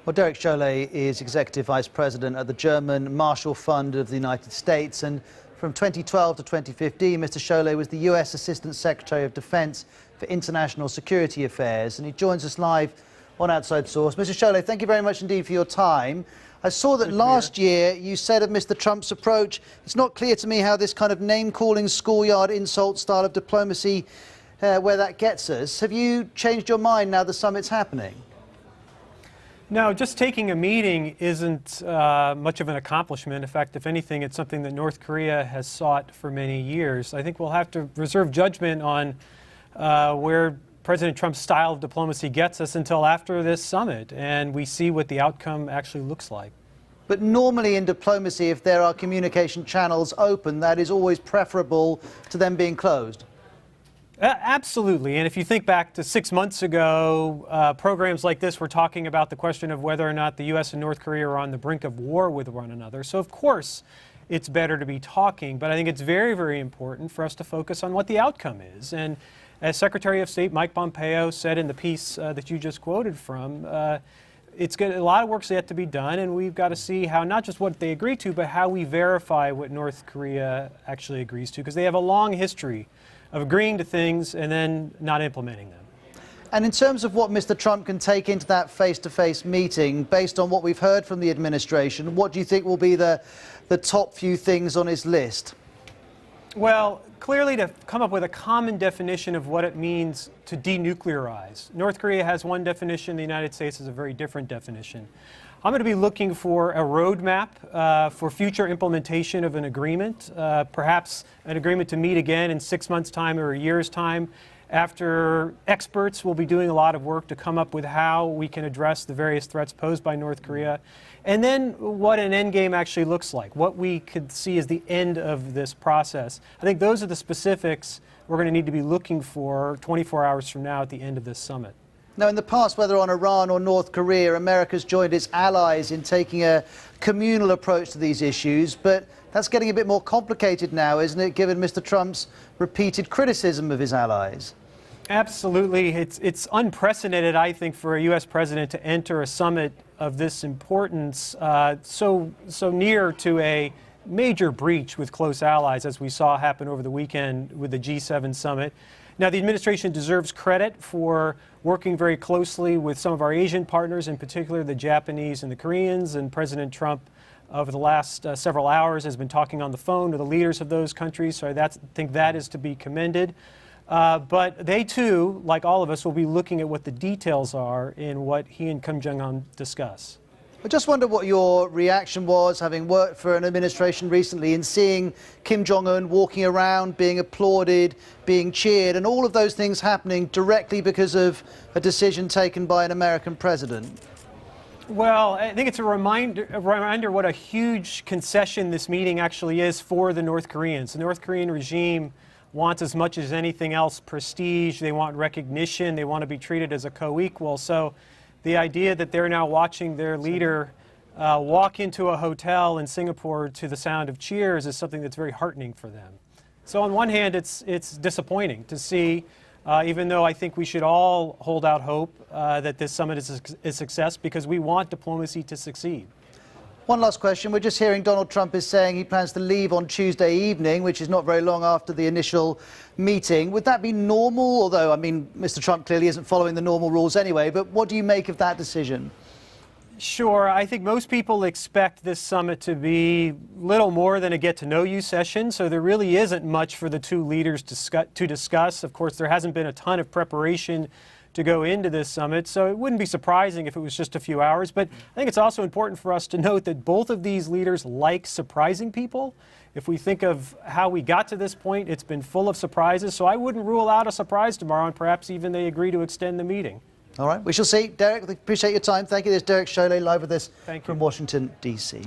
Well, Derek Chollet is Executive Vice President at the German Marshall Fund of the United States. And from 2012 to 2015, Mr. Chollet was the U.S. Assistant Secretary of Defense for International Security Affairs. And he joins us live on Outside Source. Mr. Chollet, thank you very much indeed for your time. I saw that last year you said of Mr. Trump's approach, it's not clear to me how this kind of name-calling, schoolyard insult style of diplomacy, where that gets us. Have you changed your mind now the summit's happening? No, just taking a meeting isn't much of an accomplishment. In fact, if anything, it's something that North Korea has sought for many years. I think we'll have to reserve judgment on where President Trump's style of diplomacy gets us until after this summit, and we see what the outcome actually looks like. But normally in diplomacy, if there are communication channels open, that is always preferable to them being closed. Absolutely. And if you think back to 6 months ago, programs like this were talking about the question of whether or not the U.S. and North Korea are on the brink of war with one another. So, of course, it's better to be talking. But I think it's very, very important for us to focus on what the outcome is. And as Secretary of State Mike Pompeo said in the piece that you just quoted from, a lot of work's yet to be done, and we've got to see how not just what they agree to, but how we verify what North Korea actually agrees to, because they have a long history of agreeing to things and then not implementing them. And in terms of what Mr. Trump can take into that face-to-face meeting, based on what we've heard from the administration, what do you think will be the top few things on his list? Well, clearly to come up with a common definition of what it means to denuclearize. North Korea has one definition, the United States has a very different definition. I'm going to be looking for a roadmap for future implementation of an agreement, perhaps an agreement to meet again in 6 months' time or a year's time, after experts will be doing a lot of work to come up with how we can address the various threats posed by North Korea, and then what an end game actually looks like, what we could see as the end of this process. I think those are the specifics we're going to need to be looking for 24 hours from now at the end of this summit. Now, in the past, whether on Iran or North Korea, America's joined its allies in taking a communal approach to these issues, but that's getting a bit more complicated now, isn't it, given Mr. Trump's repeated criticism of his allies? Absolutely. It's unprecedented, I think, for a U.S. president to enter a summit of this importance so near to a major breach with close allies, as we saw happen over the weekend with the G7 summit. Now, the administration deserves credit for working very closely with some of our Asian partners, in particular the Japanese and the Koreans, and President Trump over the last several hours has been talking on the phone to the leaders of those countries, so I think that is to be commended. But they too, like all of us, will be looking at what the details are in what he and Kim Jong-un discuss. I just wonder what your reaction was, having worked for an administration recently, in seeing Kim Jong-un walking around, being applauded, being cheered, and all of those things happening directly because of a decision taken by an American president. Well, I think it's a reminder what a huge concession this meeting actually is for the North Koreans. The North Korean regime wants, as much as anything else, prestige. They want recognition. They want to be treated as a co-equal. So the idea that they're now watching their leader walk into a hotel in Singapore to the sound of cheers is something that's very heartening for them. So on one hand, it's disappointing to see, even though I think we should all hold out hope that this summit is a success, because we want diplomacy to succeed. One last question. We're just hearing Donald Trump is saying he plans to leave on Tuesday evening, which is not very long after the initial meeting. Would that be normal? Although, I mean, Mr. Trump clearly isn't following the normal rules anyway, but what do you make of that decision? Sure. I think most people expect this summit to be little more than a get-to-know-you session, so there really isn't much for the two leaders to discuss. Of course, there hasn't been a ton of preparation to go into this summit, so it wouldn't be surprising if it was just a few hours. But I think it's also important for us to note that both of these leaders like surprising people. If we think of how we got to this point, it's been full of surprises, so I wouldn't rule out a surprise tomorrow, and perhaps even they agree to extend the meeting. All right, we shall see. Derek, appreciate your time. Thank you. There's Derek Chollet live with us from Washington, D.C.